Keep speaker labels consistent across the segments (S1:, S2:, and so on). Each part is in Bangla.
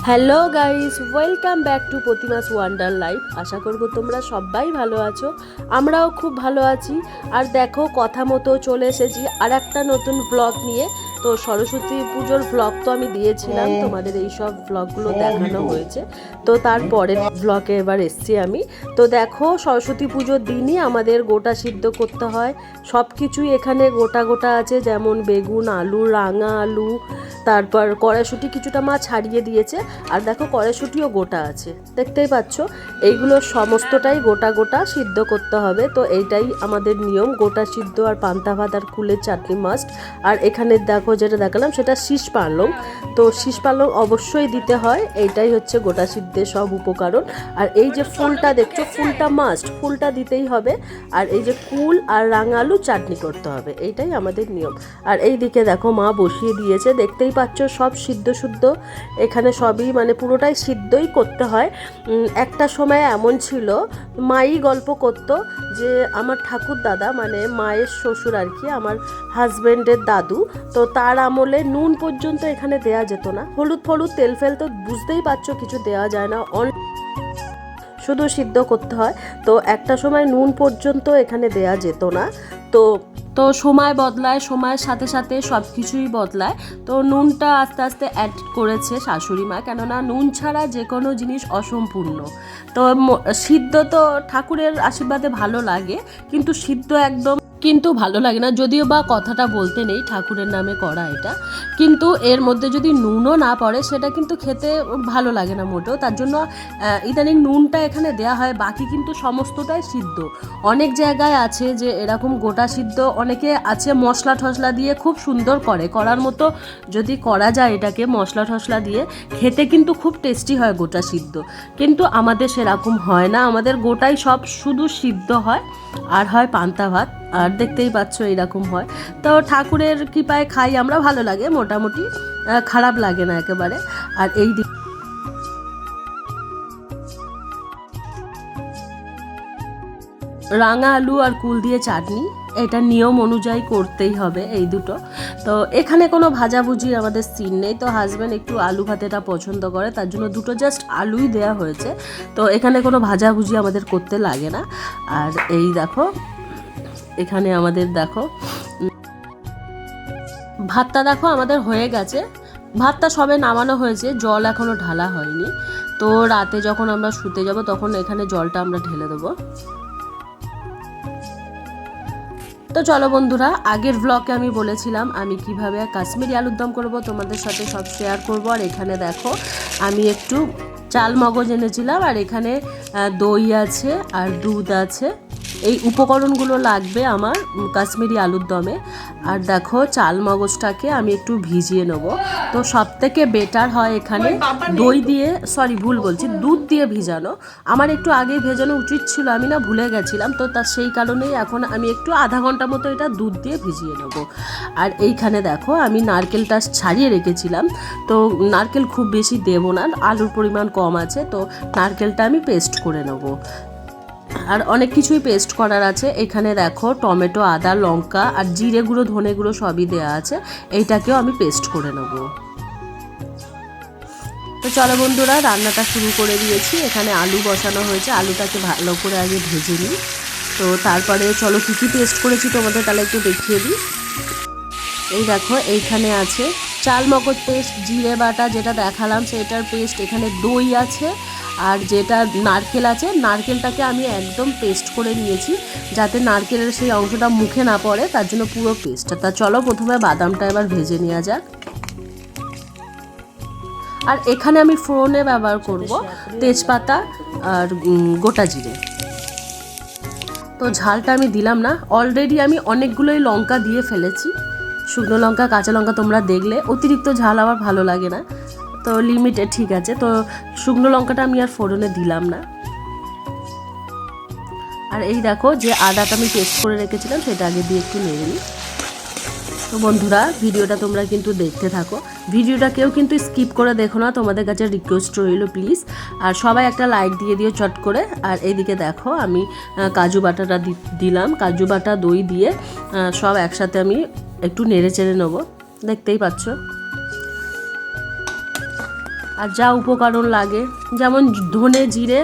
S1: Hello guys, welcome back to প্রতিমাস ওয়ান্ডার লাইফ। আশা করব তোমরা সবাই ভালো আছো, আমরাও খুব ভালো আছি। আর দেখো, কথা মতো চলে এসেছি আর একটা নতুন ব্লগ নিয়ে। তো সরস্বতী পুজোর ব্লগ তো আমি দিয়েছিলাম, তোমাদের এই সব ব্লগগুলো দেখানো হয়েছে। তো তারপরের ব্লগে এবার এসছি আমি। তো দেখো, সরস্বতী পুজোর দিনই আমাদের গোটা সিদ্ধ করতে হয়। সব কিছুই এখানে গোটা গোটা আছে, যেমন বেগুন, আলু, রাঙা আলু, তারপর কড়াইশুঁটি কিছুটা মা ছাড়িয়ে দিয়েছে। আর দেখো, কড়াইশুঁটিও গোটা আছে, দেখতেই পাচ্ছ। এইগুলো সমস্তটাই গোটা গোটা সিদ্ধ করতে হবে। তো এইটাই আমাদের নিয়ম, গোটা সিদ্ধ আর পান্তা ভাত আর কুলের চাটনি মাস্ট। আর এখানে দেখো, যেটা দেখালাম সেটা শীষ পালং। তো শীষ পালং অবশ্যই দিতে হয়, এইটাই হচ্ছে গোটা সিদ্ধের সব উপকরণ। আর এই যে ফুলটা দেখছো, ফুলটা মাস্ট, ফুলটা দিতেই হবে। আর এই যে কুল আর রাঙা আলু চাটনি করতে হবে, এইটাই আমাদের নিয়ম। আর এই দিকে দেখো, মা বসিয়ে দিয়েছে, দেখতেই পাচ্ছ সব সিদ্ধ শুদ্ধ। এখানে সবই মানে পুরোটাই সিদ্ধই করতে হয়। একটা সময় এমন ছিল, মাই গল্প করতো যে আমার ঠাকুর দাদা, মানে মায়ের শ্বশুর আর কি, আমার হাজব্যান্ডের দাদু, তো তার আমলে নুন পর্যন্ত এখানে দেয়া যেত না। হলুদ ফলুদ তেল ফেল তো বুঝতেই পারছো, কিছু দেওয়া যায় না, শুধু সিদ্ধ করতে হয়। তো একটা সময় নুন পর্যন্ত এখানে দেয়া যেত না। তো তো সময় বদলায়, সময়ের সাথে সাথে সব কিছুই বদলায়। তো নুনটা আস্তে আস্তে অ্যাড করেছে শাশুড়ি মা, কেননা নুন ছাড়া যে কোনো জিনিস অসম্পূর্ণ। তো সিদ্ধ তো ঠাকুরের আশীর্বাদে ভালো লাগে, কিন্তু সিদ্ধ একদম কিন্তু ভালো লাগে না। যদিও বা কথাটা বলতে নেই, ঠাকুরের নামে করা এটা, কিন্তু এর মধ্যে যদি নুনও না পড়ে সেটা কিন্তু খেতে ভালো লাগে না মোটেও। তার জন্য ইদানিং নুনটা এখানে দেয়া হয়, বাকি কিন্তু সমস্তটাই সিদ্ধ। অনেক জায়গায় আছে যে এরকম গোটা সিদ্ধ, অনেকে আছে মশলা ঠসলা দিয়ে খুব সুন্দর করার মতো যদি করা যায় এটাকে মশলা ঠসলা দিয়ে, খেতে কিন্তু খুব টেস্টি হয় গোটা সিদ্ধ। কিন্তু আমাদের সেরকম হয় না, আমাদের গোটাই সব শুধু সিদ্ধ হয়, আর হয় পান্তা ভাত। আর দেখতেই পাচ্ছ এইরকম হয়। তো ঠাকুরের কৃপায় খাই আমরা, ভালো লাগে মোটামুটি, খারাপ লাগে না একেবারে। আর এই রাঙা আলু আর কুল দিয়ে চাটনি, এটা নিয়ম অনুযায়ী করতেই হবে এই দুটো। তো এখানে কোনো ভাজাভুজির আমাদের সিন নেই। তো হাজব্যান্ড একটু আলু ভাতেটা পছন্দ করে, তার জন্য দুটো জাস্ট আলুই দেয়া হয়েছে। তো এখানে কোনো ভাজাভুজি আমাদের করতে লাগে না। আর এই দেখো, এখানে আমাদের দেখো ভাতটা দেখো আমাদের হয়ে গেছে। ভাতটা সবে নামানো হয়েছে, জল এখনো ঢালা হয়নি। তো রাতে যখন আমরা শুতে যাব তখন এখানে জলটা আমরা ঢেলে দেবো। তো চলো বন্ধুরা, আগের ব্লগে আমি বলেছিলাম আমি কিভাবে কাশ্মীরি আলুর দম করবো, তোমাদের সাথে সব শেয়ার করবো। আর এখানে দেখো, আমি একটু চাল মগজ এনেছিলাম, আর এখানে দই আছে আর দুধ আছে। এই উপকরণগুলো লাগবে আমার কাশ্মীরি আলুর দমে। আর দেখো, চাল মগজটাকে আমি একটু ভিজিয়ে নেব। তো সব থেকে বেটার হয় এখানে দই দিয়ে, সরি ভুল বলছি, দুধ দিয়ে ভিজানো। আমার একটু আগে ভেজানো উচিত ছিল, আমি না ভুলে গেছিলাম। তো তার সেই কারণেই এখন আমি একটু আধা ঘন্টা মতো এটা দুধ দিয়ে ভিজিয়ে নেব। আর এইখানে দেখো, আমি নারকেলটা ছাড়িয়ে রেখেছিলাম। তো নারকেল খুব বেশি দেবো না, আলুর পরিমাণ কম আছে, তো নারকেলটা আমি পেস্ট করে নেব। আর অনেক কিছুই পেস্ট করার আছে। এখানে দেখো, টমেটো, আদা, লঙ্কা আর জিরে গুঁড়ো, ধনে গুঁড়ো সবই দেওয়া আছে। এইটাকেও আমি পেস্ট করে নেব। তো চলো বন্ধুরা, রান্নাটা শুরু করে দিয়েছি। এখানে আলু বসানো হয়েছে, আলুটাকে ভালো করে আগে ভেজে নিই। তো তারপরে চলো কী কী পেস্ট করেছি তোমাদের তাহলে একটু দেখিয়ে দিই। এই দেখো, এইখানে আছে চাল মগজ পেস্ট, জিরে বাটা যেটা দেখালাম সেটার পেস্ট, এখানে দই আছে, আর যেটা নারকেল আছে, নারকেলটাকে আমি একদম পেস্ট করে নিয়েছি যাতে নারকেলের সেই অংশটা মুখে না পড়ে, তার জন্য পুরো পেস্টটা। তা চলো প্রথমে বাদামটা এবার ভেজে নেওয়া যাক। আর এখানে আমি ফোড়নে ব্যবহার করব তেজপাতা আর গোটা জিরে। তো ঝালটা আমি দিলাম না, অলরেডি আমি অনেকগুলোই লঙ্কা দিয়ে ফেলেছি, শুকনো লঙ্কা, কাঁচা লঙ্কা। তোমরা দেখলে অতিরিক্ত ঝাল আমার ভালো লাগে না, তো লিমিটে ঠিক আছে। তো শুকনো লঙ্কাটা আমি আর ফোড়নে দিলাম না। আর এই দেখো, যে আদাটা আমি পেস্ট করে রেখেছিলাম সেটা আগে দিয়ে একটু নেড়ে নিই। তো বন্ধুরা, ভিডিওটা তোমরা কিন্তু দেখতে থাকো, ভিডিওটা কেউ কিন্তু স্কিপ করে দেখো না, তোমাদের কাছে রিকোয়েস্ট রইল প্লিজ। আর সবাই একটা লাইক দিয়ে দিও চট করে। আর এইদিকে দেখো, আমি কাজু বাটাটা দিলাম, কাজু বাটা, দই দিয়ে সব একসাথে আমি একটু নেড়ে চেড়ে নেবো, দেখতেই পাচ্ছ। আর যা উপকরণ লাগে যেমন ধনে জিরে,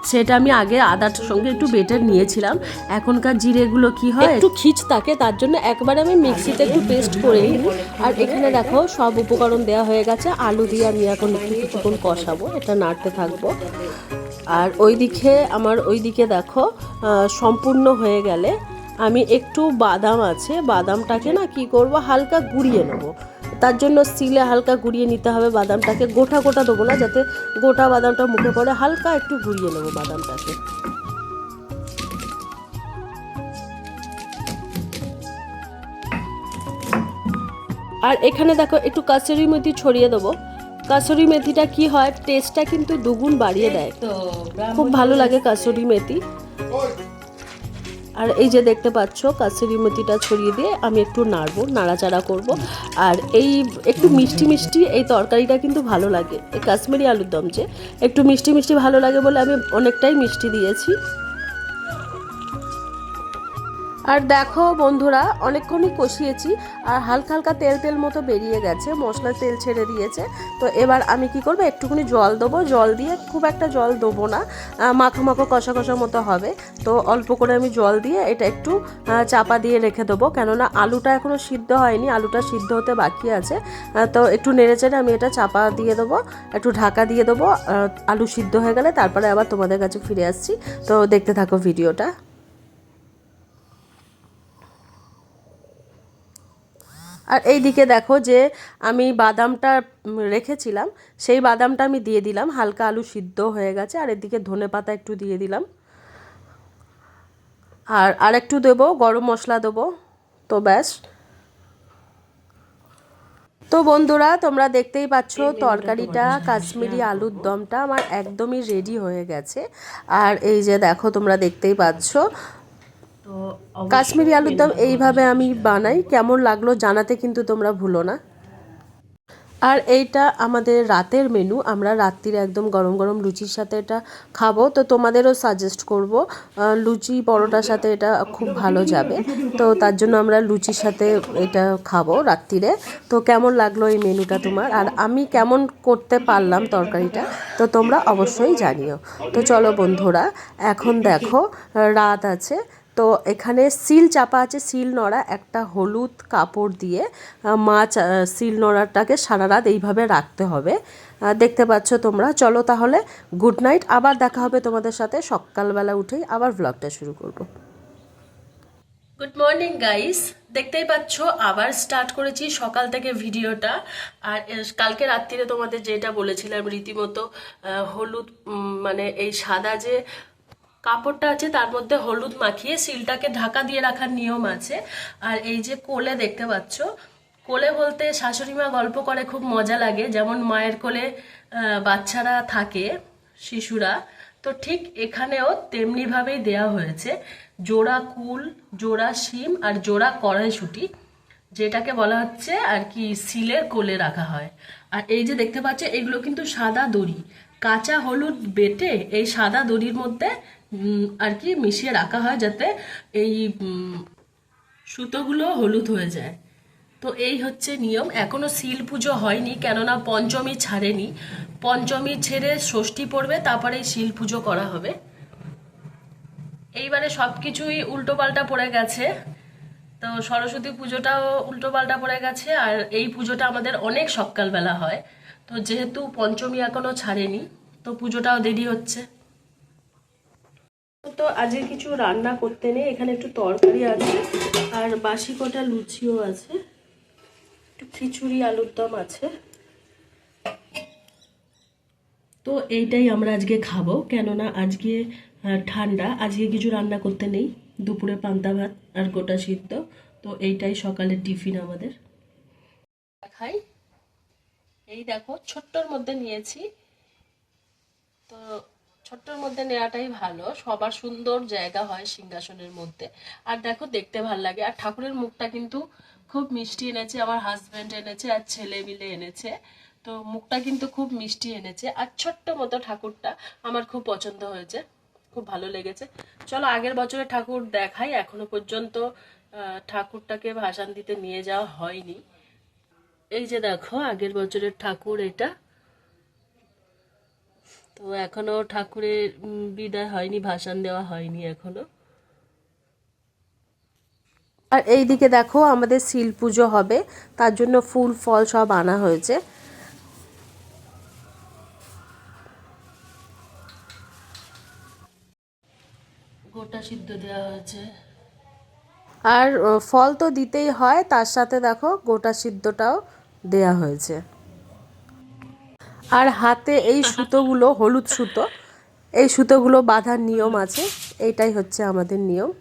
S1: সেটা আমি আগে আদার সঙ্গে একটু বেটে নিয়েছিলাম। এখনকার জিরেগুলো কি হয় একটু খিচ থাকে, তার জন্য একবারে আমি মিক্সিতে একটু পেস্ট করে নিই। আর এখানে দেখো সব উপকরণ দেওয়া হয়ে গেছে, আলু দিয়ে আমি এখন একটু কিছুক্ষণ কষাবো, এটা নাড়তে থাকবো। আর ওইদিকে দেখো সম্পূর্ণ হয়ে গেলে আমি একটু বাদাম আছে, বাদামটাকে না কি করব, হালকা গুঁড়িয়ে নেবো। তার জন্য সিলে হালকা গুঁড়িয়ে নিতে হবে বাদামটাকে, গোটা গোটা দেবো না, যাতে গোটা বাদামটা মুখে পড়ে, হালকা একটু গুঁড়িয়ে নেবো বাদামটাকে। আর এখানে দেখো একটু কাসুরি মেথি ছড়িয়ে দেবো। কাসুরি মেথিটা কি হয়, টেস্টটা কিন্তু দুগুণ বাড়িয়ে দেয়, খুব ভালো লাগে কাসুরি মেথি। আর এই যে দেখতে পাচ্ছ কাসুরি মেথিটা ছড়িয়ে দিয়ে আমি একটু নাড়াচাড়া করব। আর এই একটু মিষ্টি মিষ্টি এই তরকারিটা কিন্তু ভালো লাগে, এই কাশ্মীরি আলুর দম যে একটু মিষ্টি মিষ্টি ভালো লাগে বলে আমি অনেকটাই মিষ্টি দিয়েছি। আর দেখো বন্ধুরা, অনেকক্ষণই কষিয়েছি আর হালকা হালকা তেল তেল মতো বেরিয়ে গেছে, মশলার তেল ছেড়ে দিয়েছে। তো এবার আমি কি করব, একটুখানি জল দেবো, জল দিয়ে খুব একটা জল দেবো না, মাখো মাখো কষা কষা মতো হবে। তো অল্প করে আমি জল দিয়ে এটা একটু চাপা দিয়ে রেখে দেবো, কেননা আলুটা এখনও সিদ্ধ হয়নি, আলুটা সিদ্ধ হতে বাকি আছে। তো একটু নেড়ে চেড়ে আমি এটা চাপা দিয়ে দেবো, একটু ঢাকা দিয়ে দেবো। আলু সিদ্ধ হয়ে গেলে তারপরে আবার তোমাদের কাছে ফিরে আসছি, তো দেখতে থাকো ভিডিওটা। আর এই দিকে দেখো যে আমি বাদামটা রেখেছিলাম, সেই বাদামটা আমি দিয়ে দিলাম, হালকা আলু সিদ্ধ হয়ে গেছে। আর এদিকে ধনেপাতা একটু দিয়ে দিলাম, আর একটু দেবো গরম মশলা দেবো, তো ব্যাস। তো বন্ধুরা, তোমরা দেখতেই পাচ্ছ তরকারিটা, কাশ্মীরি আলুর দমটা আমার একদমই রেডি হয়ে গেছে। আর এই যে দেখো তোমরা দেখতেই পাচ্ছ, তো কাশ্মীরি আলুর দম এইভাবে আমি বানাই, কেমন লাগলো জানাতে কিন্তু তোমরা ভুলো না। আর এইটা আমাদের রাতের মেনু, আমরা রাত্রিরে একদম গরম গরম লুচির সাথে এটা খাবো। তো তোমাদেরও সাজেস্ট করব, লুচি পরোটার সাথে এটা খুব ভালো যাবে। তো তার জন্য আমরা লুচির সাথে এটা খাবো রাত্রিরে। তো কেমন লাগলো এই মেনুটা তোমার, আর আমি কেমন করতে পারলাম তরকারিটা, তো তোমরা অবশ্যই জানিও। তো চলো বন্ধুরা, এখন দেখো রাত আছে, তো এখানে সিল চাপা আছে, সিল নড়া একটা হলুদ কাপড় দিয়ে মাছ সিল নড়াটাকে সারা রাত এইভাবে রাখতে হবে, দেখতে পাচ্ছ তোমরা। চলো তাহলে গুড নাইট, আবার দেখা হবে তোমাদের সাথে সকালবেলা উঠেই, আবার ব্লগটা শুরু করব। গুড মর্নিং গাইস, দেখতেই পাচ্ছ আবার স্টার্ট করেছি সকাল থেকে ভিডিওটা। আর কালকে রাত্রিরে তোমাদের যেটা বলেছিলাম রীতিমতো হলুদ, মানে এই সাদা যে কাপড়টা আছে তার মধ্যে হলুদ মাখিয়ে সিলটাকে ঢাকা দিয়ে রাখার নিয়ম আছে। আর এই যে কোলে দেখতে পাচ্ছ, কোলে বলতে শাশুড়ি মা গল্প করে, খুব মজা লাগে, যেমন মায়ের কোলে বাচ্চারা থাকে, শিশুরা, তো ঠিক এখানেও তেমনিভাবেই দেয়া হয়েছে জোড়া কুল, জোড়া শিম আর জোড়া কড়াইশুঁটি, যেটাকে বলা হচ্ছে আর কি সিলের কোলে রাখা হয়। আর এই যে দেখতে পাচ্ছ এগুলো কিন্তু সাদা দড়ি, কাঁচা হলুদ বেটে এই সাদা দড়ির মধ্যে আর কি মিশিয়ে রাখা হয়, যাতে এই সুতোগুলো হলুদ হয়ে যায়। তো এই হচ্ছে নিয়ম। এখনো সিল পুজো হয়নি, কেননা পঞ্চমী ছাড়েনি, পঞ্চমী ছেড়ে ষষ্ঠী পড়বে, তারপরে শিল পুজো করা হবে। এইবারে সব কিছুই উল্টোপাল্টা পড়ে গেছে, তো সরস্বতী পুজোটাও উল্টোপাল্টা পড়ে গেছে, আর এই পুজোটা আমাদের অনেক সকালবেলা হয়। তো যেহেতু পঞ্চমী এখনো ছাড়েনি, তো পুজোটাও দেরি হচ্ছে। তো আজকে কিছু রান্না করতে নেই, এখানে একটু তরকারি আছে আর বাসি কটা লুচিও আছে, একটু খিচুড়ি আলুর দম আছে। তো এইটাই আমরা আজকে খাবো, কেননা আজকে ঠান্ডা, আজকে কিছু রান্না করতে নেই, দুপুরে পান্তা ভাত আর গোটা সিদ্ধ। তো এইটাই সকালের টিফিন আমাদের। খাই, এই দেখো ছোট্টর মধ্যে নিয়েছি, তো ছোট্টর মধ্যে নেওয়াটাই ভালো, সবার সুন্দর জায়গা হয় সিংহাসনের মধ্যে। আর দেখো দেখতে ভাল লাগে, আর ঠাকুরের মুখটা কিন্তু খুব মিষ্টি এনেছে, আমার হাজব্যান্ড এনেছে আর ছেলে মিলে এনেছে, তো মুখটা কিন্তু খুব মিষ্টি এনেছে। আর ছোট্ট মতো ঠাকুরটা আমার খুব পছন্দ হয়েছে, খুব ভালো লেগেছে। চলো আগের বছরের ঠাকুর দেখাই, এখনো পর্যন্ত ঠাকুরটাকে ভাসান দিতে নিয়ে যাওয়া হয়নি। এই যে দেখো আগের বছরের ঠাকুর এটা, এখনো ঠাকুরের বিদায় হয়নি, ভাসান দেওয়া হয়নি এখনো। আর এই দিকে দেখো আমাদের শিল পুজো হবে, তার জন্য ফুল ফল সব আনা হয়েছে। গোটা সিদ্ধ দেওয়া হয়েছে, আর ফল তো দিতেই হয়, তার সাথে দেখো গোটা সিদ্ধটাও দেয়া হয়েছে। আর হাতে এই সুতোগুলো হলুদ সুতো, এই সুতোগুলো বাঁধার নিয়ম আছে, এইটাই হচ্ছে আমাদের নিয়ম।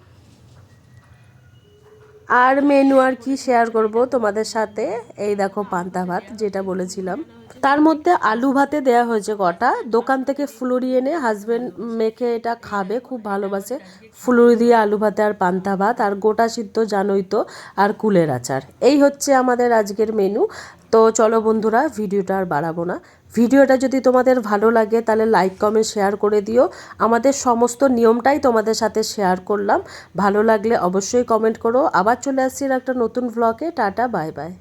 S1: আর মেনু আর কি শেয়ার করব তোমাদের সাথে, এই দেখো পান্তা ভাত যেটা বলেছিলাম, তার মধ্যে আলু ভাতে দেয়া হয়েছে কটা, দোকান থেকে ফুলুরি এনে হাজবেন্ড মেখে এটা খাবে, খুব ভালোবাসে ফুলুরি দিয়ে আলু ভাতে আর পান্তা ভাত, আর গোটা সিদ্ধ জানোই তো, আর কুলের আচার। এই হচ্ছে আমাদের আজকের মেনু। তো চলো বন্ধুরা, ভিডিওটা আর বাড়াবো না। ভিডিওটা যদি তোমাদের ভালো লাগে তাহলে লাইক কমেন্ট শেয়ার করে দিও। আমাদের সমস্ত নিয়মটাই তোমাদের সাথে শেয়ার করলাম, ভালো লাগলে অবশ্যই কমেন্ট করো। আবার চলে আসছি একটা নতুন ভ্লগে। Tata, bye bye.